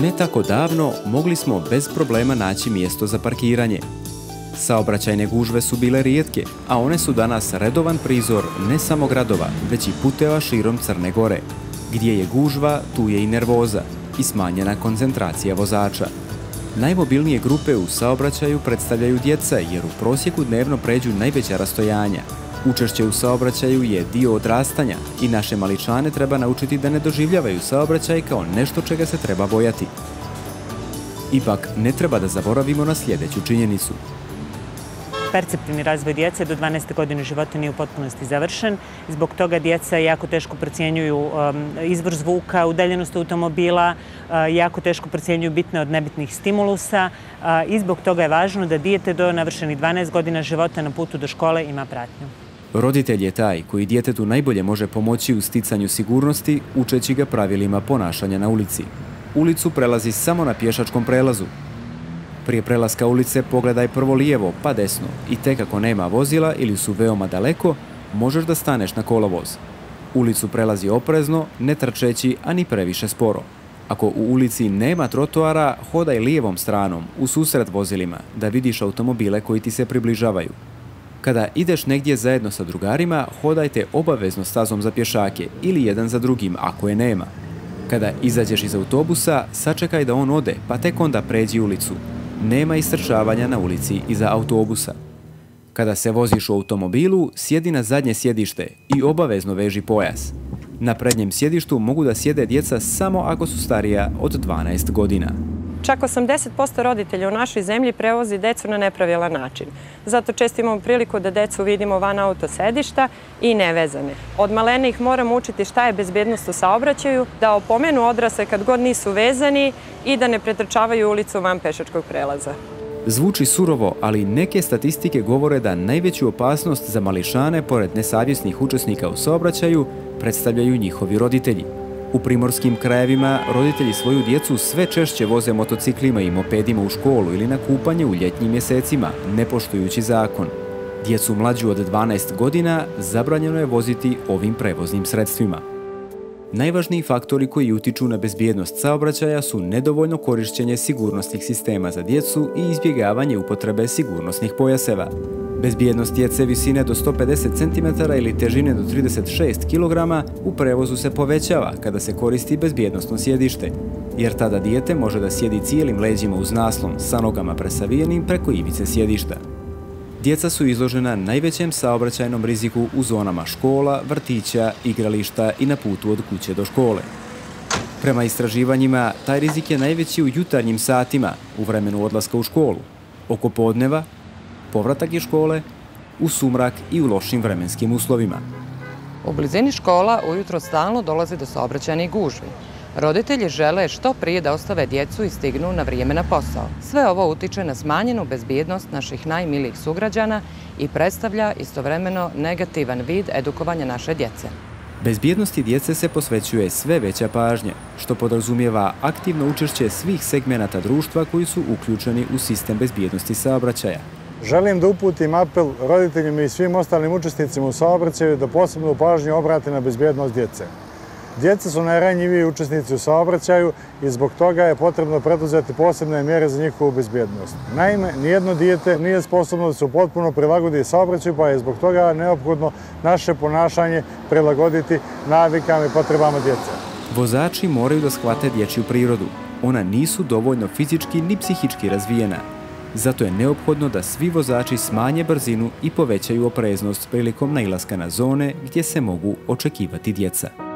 Ne tako davno mogli smo bez problema naći mjesto za parkiranje. Saobraćajne gužve su bile rijetke, a one su danas redovan prizor ne samo gradova, već i puteva širom Crne Gore. Gdje je gužva, tu je i nervoza i smanjena koncentracija vozača. Najmobilnije grupe u saobraćaju predstavljaju djeca jer u prosjeku dnevno pređu najveća rastojanja. Učešće u saobraćaju je dio odrastanja i naše maličane treba naučiti da ne doživljavaju saobraćaj kao nešto čega se treba bojati. Ipak, ne treba da zaboravimo na sljedeću činjenicu. Perceptivni razvoj djece do 12. godine života nije u potpunosti završen. Zbog toga djeca jako teško procjenjuju izvor zvuka, udaljenost automobila, jako teško procjenjuju bitne od nebitnih stimulusa i zbog toga je važno da dijete do navršenih 12 godina života na putu do škole ima pratnju. Roditelj je taj koji djetetu najbolje može pomoći u sticanju sigurnosti učeći ga pravilima ponašanja na ulici. Ulicu prelazi samo na pješačkom prelazu. Prije prelaska ulice pogledaj prvo lijevo pa desno i tek ako nema vozila ili su veoma daleko, možeš da staneš na kolovoz. Ulicu prelazi oprezno, ne trčeći, a ni previše sporo. Ako u ulici nema trotoara, hodaj lijevom stranom, u susret vozilima, da vidiš automobile koji ti se približavaju. Kada ideš negdje zajedno sa drugarima, hodajte obavezno stazom za pješake ili jedan za drugim ako je nema. Kada izađeš iz autobusa, sačekaj da on ode, pa tek onda pređi ulicu. Nema istrčavanja na ulici iza autobusa. Kada se voziš u automobilu, sjedi na zadnje sjedište i obavezno veži pojas. Na prednjem sjedištu mogu da sjede djeca samo ako su starija od 12 godina. Čak 80% roditelja u našoj zemlji prevozi decu na nepravilan način. Zato često imamo priliku da decu vidimo van auto sedišta i nevezane. Od malena ih moramo učiti šta je bezbednost u saobraćaju, da opomenu odrasle kad god nisu vezani i da ne pretrčavaju ulicu van pešačkog prelaza. Zvuči surovo, ali neke statistike govore da najveću opasnost za mališane, pored nesavjesnih učesnika u saobraćaju, predstavljaju njihovi roditelji. U primorskim krajevima roditelji svoju djecu sve češće voze motociklima i mopedima u školu ili na kupanje u ljetnjim mjesecima, ne poštujući zakon. Djecu mlađu od 12 godina zabranjeno je voziti ovim prevoznim sredstvima. Najvažniji faktori koji utiču na bezbjednost saobraćaja su nedovoljno korištenje sigurnosnih sistema za djecu i izbjegavanje upotrebe sigurnosnih pojaseva. Bezbjednost djece visine do 150 cm ili težine do 36 kg u prevozu se povećava kada se koristi bezbjednosno sjedište, jer tada dijete može da sjedi cijelim leđima uz naslon sa nogama presavijenim preko ivice sjedišta. Djeca su izložena najvećem saobraćajnom riziku u zonama škola, vrtića, igrališta i na putu od kuće do škole. Prema istraživanjima, taj rizik je najveći u jutarnjim satima, u vremenu odlaska u školu, oko podneva, povratak iz škole, u sumrak i u lošim vremenskim uslovima. U blizini škola ujutro stalno dolazi do saobraćajnih gužvi. Roditelji žele što prije da ostave djecu i stignu na vrijeme na posao. Sve ovo utiče na smanjenu bezbjednost naših najmilijih sugrađana i predstavlja istovremeno negativan vid edukovanja naše djece. Bezbjednosti djece se posvećuje sve veća pažnja, što podrazumijeva aktivno učešće svih segmenata društva koji su uključeni u sistem bezbjednosti saobraćaja. Želim da uputim apel roditeljima i svim ostalim učesnicima u saobraćaju da posebnu pažnju obrate na bezbjednost djece. Djeca su najranjiviji učesnici u saobraćaju i zbog toga je potrebno preduzeti posebne mjere za njihovu bezbjednost. Naime, nijedno dijete nije sposobno da se potpuno prilagodi saobraćaju, pa je zbog toga neophodno naše ponašanje prilagoditi navikama i potrebama djece. Vozači moraju da shvate dječju prirodu. Ona nisu dovoljno fizički ni psihički razvijena. Zato je neophodno da svi vozači smanje brzinu i povećaju opreznost prilikom nailaska na zone gdje se mogu očekivati djeca.